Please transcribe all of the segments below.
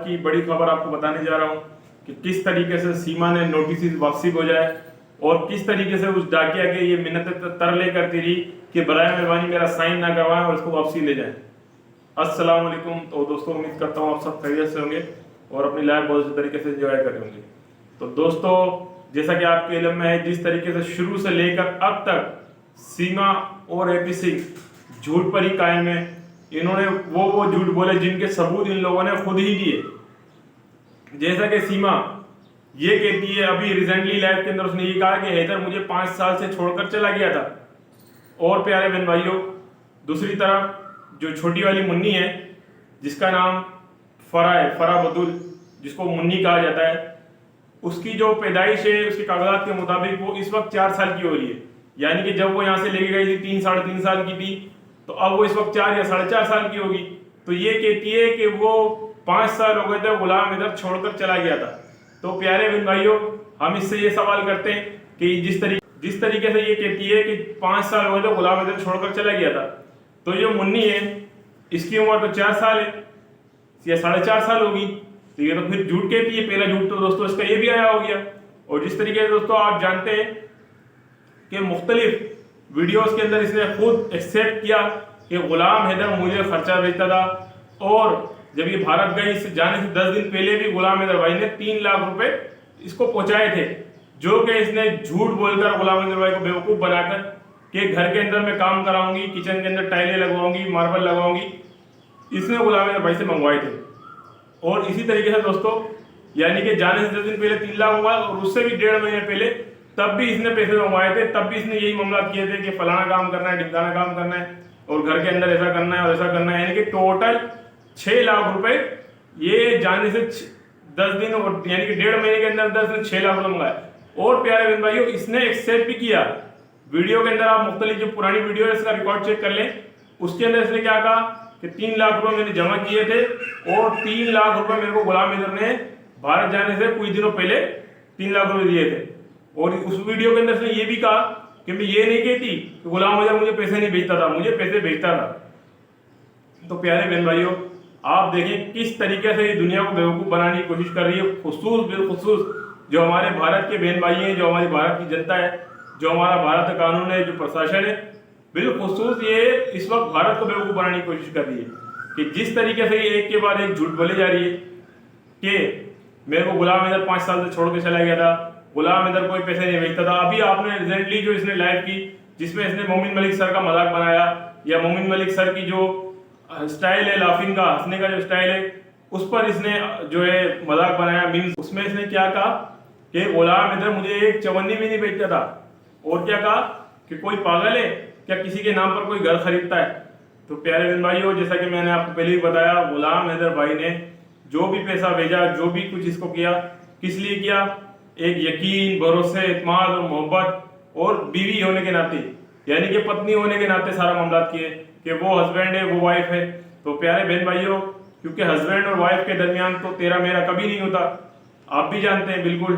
की बड़ी खबर आपको बताने जा रहा हूँ कि किस तरीके से सीमा ने नोटिस वापसी को जाए और किस तरीके से उस डाकिया के ये मिन्नतें तरले करती रही कि बराए मेहरबानी मेरा साइन ना करवाएं और इसको वापसी ले जाएं। अस्सलाम वालेकुम। तो दोस्तों उम्मीद करता हूँ आप सब खैरियत से होंगे और अपनी लाइफ बहुत अच्छे तरीके से एंजॉय कर रहे होंगे। तो दोस्तों जैसा कि आपके इल्म में है, जिस तरीके से शुरू से लेकर अब तक सीमा और एपी सिंह झूठ पर ही कायम है। इन्होंने वो झूठ बोले जिनके सबूत इन लोगों ने खुद ही दिए। जैसा कि सीमा ये कहती है, अभी रिसेंटली लाइफ के अंदर उसने ये कहा कि हैदर मुझे 5 साल से छोड़कर चला गया था। और प्यारे बहन भाइयों, दूसरी तरफ जो छोटी वाली मुन्नी है जिसका नाम फरा है, फरा बतुल, जिसको मुन्नी कहा जाता है, उसकी जो पैदाइश है उसके कागजात के मुताबिक वो इस वक्त 4 साल की हो रही है। यानी कि जब वो यहाँ से लेके गई थी 3 साढ़े 3 साल की थी, तो अब वो इस वक्त 4 या 4.5 साल की होगी। तो ये कहती है कि वो 5 साल हो गए थे गुलाम इधर छोड़कर चला गया था। तो प्यारे बहन भाइयों, हम इससे ये सवाल करते हैं कि जिस तरीके से ये कहती है कि 5 साल हो गए थे गुलाम इधर छोड़कर चला गया था, तो ये मुन्नी है इसकी उम्र तो 4 साल है या 4.5 साल होगी। तो ये तो फिर झूठ कहती है। पहला झूठ तो दोस्तों इसका ये भी आया हो गया। और जिस तरीके से दोस्तों आप जानते हैं कि मुख्तलिफ वीडियोस के अंदर इसने खुद एक्सेप्ट किया कि गुलाम हैदर मुझे खर्चा भेजता था, और जब ये भारत गई इससे जाने से 10 दिन पहले भी गुलाम हैदर भाई ने 3 लाख रुपए इसको पहुंचाए थे, जो कि इसने झूठ बोलकर गुलाम हैदर भाई को बेवकूफ बनाकर कि घर के अंदर मैं काम कराऊंगी, किचन के अंदर टाइलें लगवाऊंगी, मार्बल लगवाऊंगी, इसने गुलाम हैदर भाई से मंगवाए थे। और इसी तरीके से दोस्तों यानी कि जाने से 10 दिन पहले 3 लाख मंगवाए, और उससे भी 1.5 महीने पहले तब भी इसने पैसे मंगवाए थे। तब भी इसने यही मामला किए थे कि फलाना काम करना है, ढिमकाना काम करना है, और घर के अंदर ऐसा करना है और ऐसा करना है। यानी कि टोटल 6 लाख रुपए ये जाने से 10 दिन और यानी कि 1.5 महीने के अंदर 6 लाख रुपए मंगाए। और प्यारे बहन भाइयों, इसने एक्सेप्ट भी किया। वीडियो के अंदर आप मुख्तलिफ जो पुरानी वीडियो है इसका रिकॉर्ड चेक कर लें, उसके अंदर इसने क्या कहा कि 3 लाख रुपए मैंने जमा किए थे और 3 लाख रुपए मेरे को गुलाम हैदर ने भारत जाने से कुछ दिनों पहले 3 लाख रुपए दिए थे। और उस वीडियो के अंदर इसने ये भी कहा कि मैं ये नहीं कहती कि गुलाम हैदर मुझे पैसे नहीं भेजता था, मुझे पैसे भेजता था। तो प्यारे बहन भाइयों, आप देखें किस तरीके से ये दुनिया को बेवकूफ बनाने की कोशिश कर रही है। बिलखुसूस जो हमारे भारत के बहन भाई हैं, जो हमारी भारत की जनता है, जो हमारा भारत का कानून है, जो प्रशासन है, बिलखुसूस ये इस वक्त भारत को बेवकूफ बनाने की कोशिश कर रही है कि जिस तरीके से ये एक के बाद एक झूठ बोले जा रही है कि मेरे को गुलाम हैदर 5 साल से छोड़ के चला गया था, गुलाम हैदर कोई पैसे नहीं भेजता था। अभी आपने रिसेंटली जो इसने लाइव की जिसमें इसने मोमिन मलिक सर का मजाक बनाया, या मोमिन मलिक सर की जो स्टाइल है लाफिंग का, हंसने का जो स्टाइल है, उस पर इसने जो है मजाक बनाया मीम्स। उसमें इसने क्या कहा कि गुलाम हैदर मुझे एक चवन्नी भी नहीं बेचता था, और क्या कहा कि कोई पागल है क्या किसी के नाम पर कोई घर खरीदता है। तो प्यारे बहन भाइयों, जैसा कि मैंने आपको पहले ही बताया, गुलाम हैदर भाई ने जो भी पैसा भेजा, जो भी कुछ इसको किया, किस लिए किया? एक यकीन, भरोसे, इत्मीनान और मोहब्बत और बीवी होने के नाते, यानी कि पत्नी होने के नाते सारा मामला किए कि वो हस्बैंड है, वो वाइफ है। तो प्यारे बहन भाइयों, क्योंकि हस्बैंड और वाइफ के दरमियान तो तेरा मेरा कभी नहीं होता, आप भी जानते हैं बिल्कुल।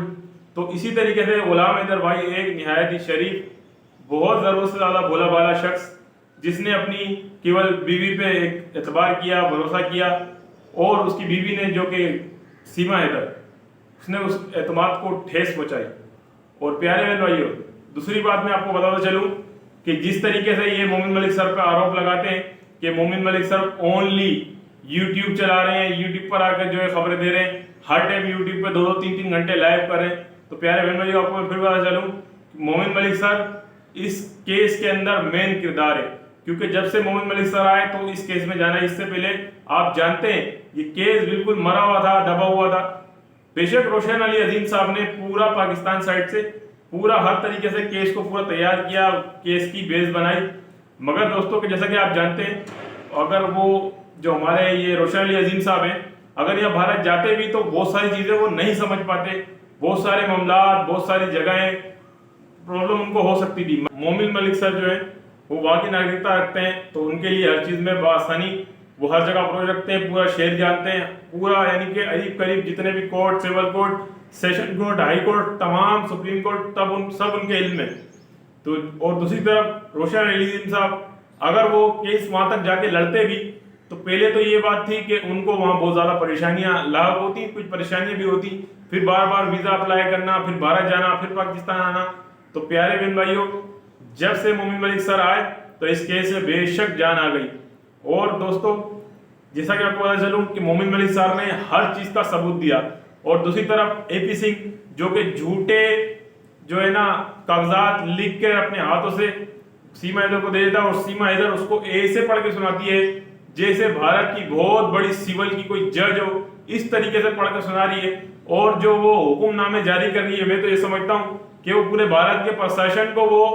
तो इसी तरीके से गुलाम हैदर भाई एक निहायत ही शरीफ, बहुत ज़रूरत से ज़्यादा भोला भाला शख्स, जिसने अपनी केवल बीवी पे एक एतबार किया, भरोसा किया, और उसकी बीवी ने जो कि सीमा हैदर, उसने उस एतमाद को ठेस पहुंचाई। और प्यारे बहन भाइयों, दूसरी बात मैं आपको बताता चलूं कि जिस तरीके से ये मोमिन मलिक सर पर आरोप लगाते हैं कि मोमिन मलिक सर ओनली यूट्यूब चला रहे हैं, यूट्यूब पर आकर जो है खबरें दे रहे हैं, हर टाइम यूट्यूब पर 2-2, 3-3 घंटे लाइव कर रहे हैं। तो प्यारे बहन भाइयों, आपको मैं फिर बता चलूँ, मोमिन मलिक सर इस केस के अंदर मेन किरदार है, क्योंकि जब से मोमिन मलिक सर आए तो इस केस में जाना, इससे पहले आप जानते हैं ये केस बिल्कुल मरा हुआ था, दबा हुआ था। बेशक रोशन अली अजीम साहब ने पूरा पाकिस्तान साइड से पूरा हर तरीके से केस को पूरा तैयार किया, केस की बेस बनाई, मगर दोस्तों के जैसा कि आप जानते हैं, अगर वो जो हमारे ये रोशन अली अजीम साहब हैं, अगर यह भारत जाते भी तो बहुत सारी चीज़ें वो नहीं समझ पाते, बहुत सारे मामला, बहुत सारी जगहें प्रॉब्लम उनको हो सकती थी। मोमिन मलिक सर जो है वो वहाँ की नागरिकता रखते हैं, तो उनके लिए हर चीज़ में बआसानी वो हर जगह अप्रोच रखते हैं, पूरा शहर जानते हैं, पूरा यानी कि करीब करीब जितने भी court, civil court, session court, high court, तमाम सुप्रीम कोर्ट, तब सब उनके इल्म में। तो और दूसरी तरफ रोशन अली साहब, अगर वो केस वहाँ तक जाके लड़ते भी तो पहले तो ये बात थी कि उनको वहाँ बहुत ज़्यादा परेशानियाँ लाभ होती, कुछ परेशानियाँ भी होती, फिर बार बार वीज़ा अप्लाई करना, फिर भारत जाना, फिर पाकिस्तान आना। तो प्यारे बहन भाइयों, जब से मोमिन मलिक सर आए तो इस केस में बेशक जान आ गई। और दोस्तों, जैसा कि आपको पता चलूं कि मोमिन मलिक सर ने हर चीज़ का सबूत दिया, और दूसरी तरफ AP सिंह जो कि झूठे जो है ना कागजात लिख कर अपने हाथों से सीमा हैदर को दे देता है, और सीमा हैदर उसको ऐसे पढ़ के सुनाती है जैसे भारत की बहुत बड़ी सिविल की कोई जज हो, इस तरीके से पढ़ के सुना रही है। और जो वो हुक्मनामे जारी कर रही है, मैं तो ये समझता हूँ कि वो पूरे भारत के प्रशासन को वो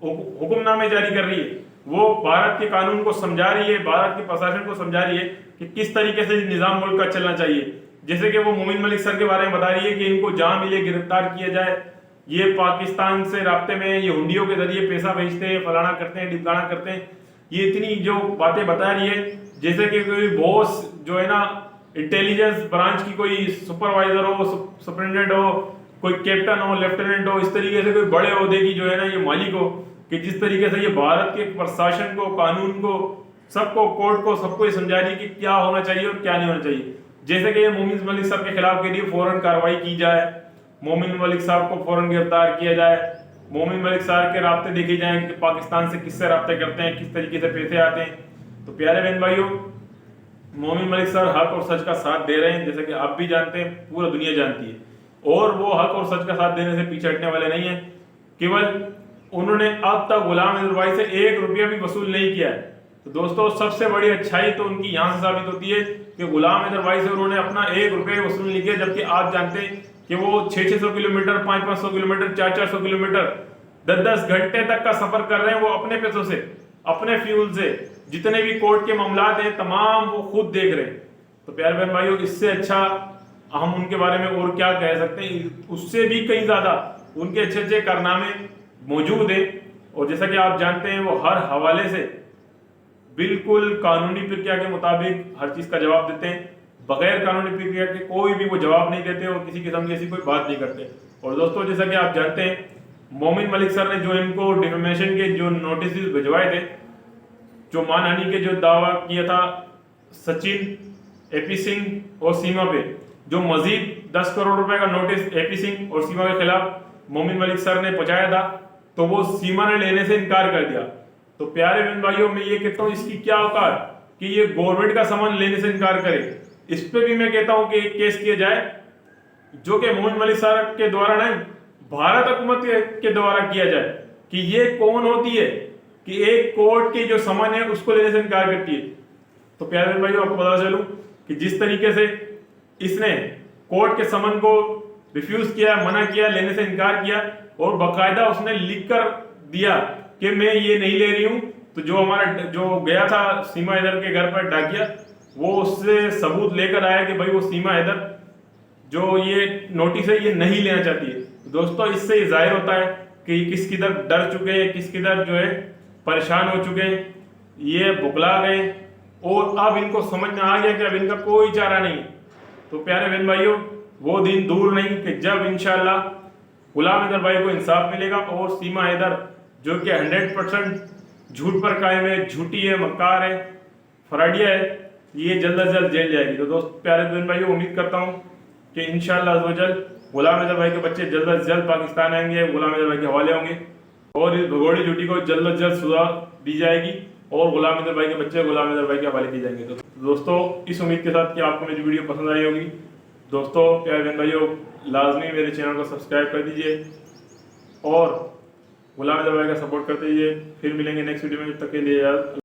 हुक्मनामे जारी कर रही है, वो भारत के कानून को समझा रही है, भारत के प्रशासन को समझा रही है कि किस तरीके से निजाम मुल्क का चलना चाहिए। जैसे कि वो मोमिन मलिक सर के बारे में बता रही है कि इनको जहां मिले गिरफ्तार किया जाए, ये पाकिस्तान से राब्ते में, ये हुंडियों के जरिए पैसा भेजते हैं, फलाना करते हैं, ढिमकाना करते हैं। ये इतनी जो बातें बता रही है जैसे कि कोई बॉस जो है ना इंटेलिजेंस ब्रांच की कोई सुपरवाइजर हो, सुपरिटेंडेंट हो, कोई कैप्टन हो, लेफ्टिनेंट हो, इस तरीके से कोई बड़े ओहदे की जो है ना ये मालिक हो, कि जिस तरीके से ये भारत के प्रशासन को, कानून को, सबको, कोर्ट को, सबको ये समझा रही है कि क्या होना चाहिए और क्या नहीं होना चाहिए। जैसे कि ये मोमिन मलिक साहब के खिलाफ के लिए फौरन कार्रवाई की जाए, मोमिन मलिक साहब को फौरन गिरफ्तार किया जाए, मोमिन मलिक साहब के रास्ते देखे जाएं कि पाकिस्तान से किससे रास्ते करते हैं, किस तरीके से पैसे आते हैं। तो प्यारे बहन भाइयों, मोमिन मलिक सर हक और सच का साथ दे रहे हैं, जैसे कि आप भी जानते हैं, पूरा दुनिया जानती है, और वो हक और सच का साथ देने से पीछे हटने वाले नहीं है। केवल उन्होंने अब तक गुलाम अहमद भाई से 1 रुपया भी वसूल नहीं किया है। तो दोस्तों, सबसे बड़ी अच्छाई तो उनकी यहाँ से साबित होती है कि गुलाम अहमद भाई से उन्होंने अपना 1 रुपया वसूल नहीं किया, जबकि आप जानते हैं कि वो 600-600 किलोमीटर, 500-500 किलोमीटर, 400-400 किलोमीटर, 10-10 घंटे तक का सफर कर रहे हैं वो अपने पैसों से, अपने फ्यूल से। जितने भी कोर्ट के मामलात हैं तमाम वो खुद देख रहे हैं। तो प्यारे बहन भाइयों, इससे अच्छा हम उनके बारे में और क्या कह सकते हैं। उससे भी कहीं ज्यादा उनके अच्छे अच्छे कारनामे मौजूद हैं, और जैसा कि आप जानते हैं वो हर हवाले से बिल्कुल कानूनी प्रक्रिया के मुताबिक हर चीज का जवाब देते हैं। बगैर कानूनी प्रक्रिया के कोई भी वो जवाब नहीं देते और किसी किस्म की ऐसी कोई बात नहीं करते। और दोस्तों, जैसा कि आप जानते हैं, मोमिन मलिक सर ने जो इनको डिफेमेशन के जो नोटिस भिजवाए थे, जो मानहानि के जो दावा किया था सचिन, AP सिंह और सीमा पे, जो मजीद 10 करोड़ रुपए का नोटिस AP सिंह और सीमा के खिलाफ मोमिन मलिक सर ने पहुंचाया था, तो वो सीमा ने लेने से इनकार कर दिया। तो प्यारे बहन भाइयों, मैं ये कहता हूँ इसकी क्या औकात कि ये गवर्नमेंट का सामान लेने से इनकार करे। इस पे भी मैं कहता हूँ कि एक केस किया जाए, जो कि मोमिन मलिक सर के द्वारा नहीं, भारत हुकूमत के द्वारा किया जाए, कि ये कौन होती है कि एक कोर्ट के जो सामान है उसको लेने से इनकार करती है। तो प्यारे बहन भाइयों, आपको पता चलूं कि जिस तरीके से इसने कोर्ट के समन को रिफ्यूज किया, मना किया, लेने से इनकार किया, और बाकायदा उसने लिख कर दिया कि मैं ये नहीं ले रही हूं। तो जो हमारा जो गया था सीमा हैदर के घर पर डाकिया, वो उससे सबूत लेकर आया कि भाई वो सीमा हैदर जो ये नोटिस है ये नहीं लेना चाहती है। दोस्तों, इससे ये जाहिर होता है कि किस किधर डर चुके हैं, किस किधर जो है परेशान हो चुके हैं, ये बुगला गए, और अब इनको समझ में आ गया कि अब इनका कोई चारा नहीं। तो प्यारे बहन भाइयों, वो दिन दूर नहीं कि जब इंशाल्लाह गुलाम हैदर भाई को इंसाफ मिलेगा, और सीमा हैदर जो कि 100% झूठ पर कायम है, झूठी है, मक्कार है, फराडिया है, ये जल्द अज जल्द जेल जाएगी। तो दोस्त प्यारे बहन भाइयों, उम्मीद करता हूँ कि इंशाल्लाह अज़्ज़-व-जल गुलाम हैदर भाई के बच्चे जल्द अज जल्द पाकिस्तान आएंगे, गुलाम हैदर भाई के हवाले होंगे, और इस भगोड़ी ड्यूटी को जल्द अज जल्द सुधा दी जाएगी, और गुलाम हैदर भाई के बच्चे गुलाम हैदर भाई के हवाले किए जाएंगे। तो दोस्तों, इस उम्मीद के साथ कि आपको मेरी वीडियो पसंद आई होगी। दोस्तों, प्यारे बहन भाइयों, लाजमी मेरे चैनल को सब्सक्राइब कर दीजिए और गुलाम हैदर भाई का सपोर्ट करते रहिए। फिर मिलेंगे नेक्स्ट वीडियो में, जब तक के लिए यार।